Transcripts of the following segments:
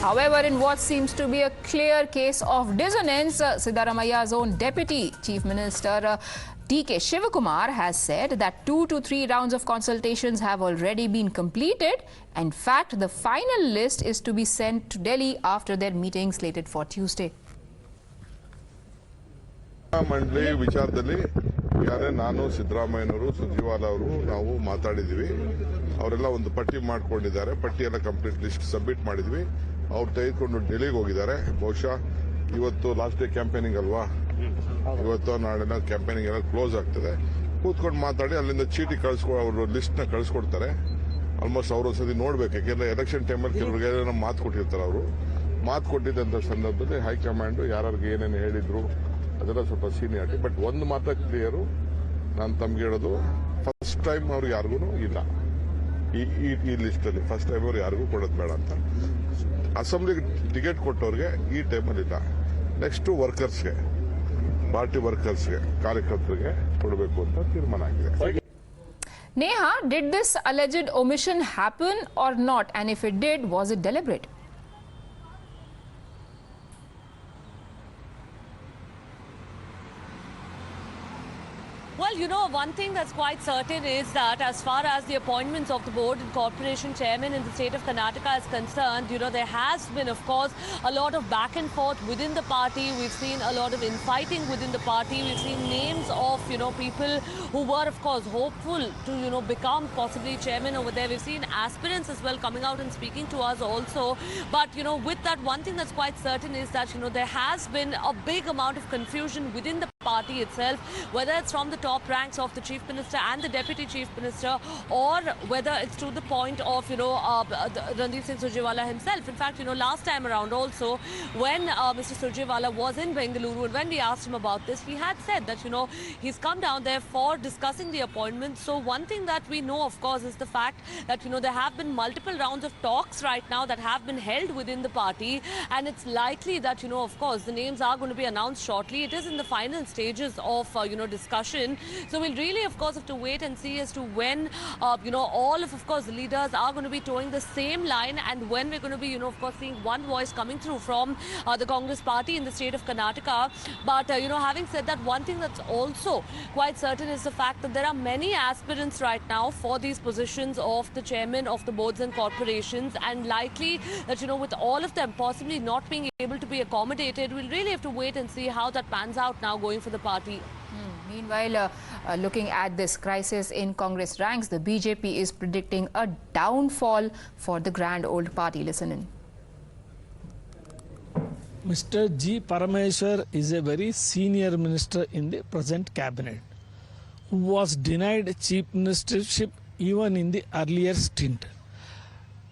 However, in what seems to be a clear case of dissonance, Siddaramaiah's own Deputy Chief Minister DK Shivakumar has said that 2 to 3 rounds of consultations have already been completed. In fact, the final list is to be sent to Delhi after their meeting slated for Tuesday. ಮಂಡಳಿ ವಿಚಾರದಲ್ಲಿ ಯಾರೇ ನಾನು ಸಿದ್ದರಾಮಯ್ಯನವರು ಸುರ್ಜೇವಾಲಾ ಅವರು ನಾವು ಮಾತಾಡಿದ್ವಿ. ಅವರೆಲ್ಲ ಒಂದು ಪಟ್ಟಿ ಮಾಡ್ಕೊಂಡಿದ್ದಾರೆ. ಪಟ್ಟಿಯೆಲ್ಲ ಕಂಪ್ಲೀಟ್ ಲಿಸ್ಟ್ ಸಬ್ಮಿಟ್ ಮಾಡಿದ್ವಿ. ಅವ್ರು ತೆಗೆದುಕೊಂಡು ಡೆಲ್ಲಿಗೆ ಹೋಗಿದ್ದಾರೆ. ಬಹುಶಃ ಇವತ್ತು ಲಾಸ್ಟ್ ಡೇ ಕ್ಯಾಂಪೇನಿಂಗ್ ಅಲ್ವಾ, ಇವತ್ತು ನಾಳೆ ಕ್ಯಾಂಪೇನಿಂಗ್ ಎಲ್ಲ ಕ್ಲೋಸ್ ಆಗ್ತದೆ. ಕೂತ್ಕೊಂಡು ಮಾತಾಡಿ ಅಲ್ಲಿಂದ ಚೀಟಿ ಅವರು ಲಿಸ್ಟ್ ನ ಕಳಿಸ್ಕೊಡ್ತಾರೆ. ಆಲ್ಮೋಸ್ಟ್ ಅವರು ಒಂದ್ಸತಿ ನೋಡ್ಬೇಕು, ಯಾಕೆಂದ್ರೆ ಎಲೆಕ್ಷನ್ ಟೈಮಲ್ಲಿ ಕೆಲವರಿಗೆ ಮಾತು ಕೊಟ್ಟಿರ್ತಾರೆ. ಅವರು ಮಾತು ಕೊಟ್ಟಿದ್ದಂತ ಸಂದರ್ಭದಲ್ಲಿ ಹೈಕಮಾಂಡ್ ಯಾರಿಗೆ ಏನೇನು ಹೇಳಿದ್ರು ಅದೆಲ್ಲ ಸ್ವಲ್ಪ ಸೀನಿಯಾರಿಟಿ. ಬಟ್ ಒಂದು ಮಾತ್ರ ಕ್ಲಿಯರು, ನಾನು ತಮ್ಗೆ ಹೇಳೋದು, ಫಸ್ಟ್ ಟೈಮ್ ಅವ್ರಿಗೆ ಯಾರಿಗೂ ಇಲ್ಲ ಈ ಲಿಸ್ಟ್ ಅಲ್ಲಿ. ಫಸ್ಟ್ ಟೈಮ್ ಅವ್ರು ಯಾರಿಗೂ ಕೊಡೋದು ಬೇಡ ಅಂತ. ಅಸೆಂಬ್ಲಿಗೆ ಟಿಕೆಟ್ ಕೊಟ್ಟವ್ರಿಗೆ ಈ ಟೈಮಲ್ಲಿ ಇಲ್ಲ. ನೆಕ್ಸ್ಟ್ ವರ್ಕರ್ಸ್ಗೆ, ಪಾರ್ಟಿ ವರ್ಕರ್ಸ್ಗೆ, ಕಾರ್ಯಕರ್ತರಿಗೆ ಕೊಡಬೇಕು ಅಂತ ತೀರ್ಮಾನ ಆಗಿದೆ. Neha, did this alleged omission happen or not? And if it did, was it deliberate? Well, you know, one thing that's quite certain is that as far as the appointments of the board and corporation chairman in the state of Karnataka is concerned, you know, there has been, of course, a lot of back and forth within the party. We've seen a lot of infighting within the party. We've seen names of, you know, people who were, of course, hopeful to, you know, become possibly chairman over there. We've seen aspirants as well coming out and speaking to us also. But, you know, with that, one thing that's quite certain is that, you know, there has been a big amount of confusion within the party itself, whether it's from the top ranks of the chief minister and the deputy chief minister, or whether it's to the point of, you know, Randeep Singh Surjewala himself. In fact, you know, last time around also, when Mr. Surjewala was in Bengaluru, and when we asked him about this, he had said that, you know, he's come down there for discussing the appointment. So one thing that we know, of course, is the fact that, you know, there have been multiple rounds of talks right now that have been held within the party, and it's likely that, you know, of course, the names are going to be announced shortly. It is in the final stages of, you know, discussion. So we'll really, of course, have to wait and see as to when, you know, all of course, the leaders are going to be towing the same line, and when we're going to be, you know, of course, seeing one voice coming through from the Congress party in the state of Karnataka. But, you know, having said that, one thing that's also quite certain is the fact that there are many aspirants right now for these positions of the chairman of the boards and corporations, and likely that, you know, with all of them possibly not being able to be accommodated, we'll really have to wait and see how that pans out now going for the party. Meanwhile, looking at this crisis in Congress ranks, the BJP is predicting a downfall for the grand old party. Listen in. Mr. G. Parameshwara is a very senior minister in the present cabinet, who was denied chief ministership even in the earlier stint.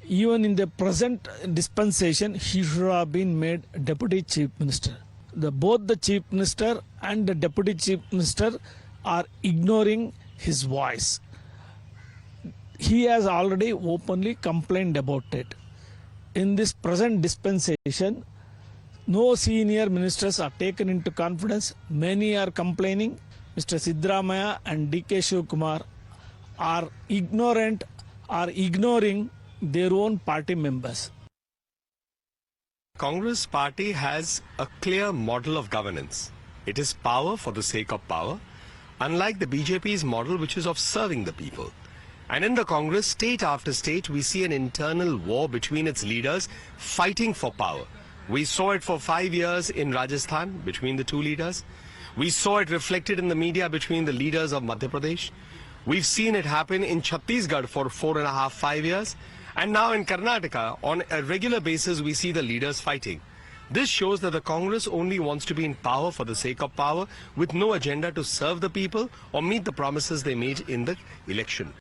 Even in the present dispensation, he should have been made deputy chief minister. Both the chief minister and the deputy chief minister are ignoring his voice. He has already openly complained about it. In this present dispensation, no senior ministers are taken into confidence. Many are complaining. Mr. Siddaramaiah and DK Shivakumar are ignoring their own party members. Congress party has a clear model of governance. It is power for the sake of power, unlike the BJP's model, which is of serving the people. And in the Congress, state after state, we see an internal war between its leaders fighting for power. We saw it for 5 years in Rajasthan between the two leaders. We saw it reflected in the media between the leaders of Madhya Pradesh. We've seen it happen in Chhattisgarh for 4.5, 5 years. And now in Karnataka, on a regular basis, we see the leaders fighting. This shows that the Congress only wants to be in power for the sake of power, with no agenda to serve the people or meet the promises they made in the election.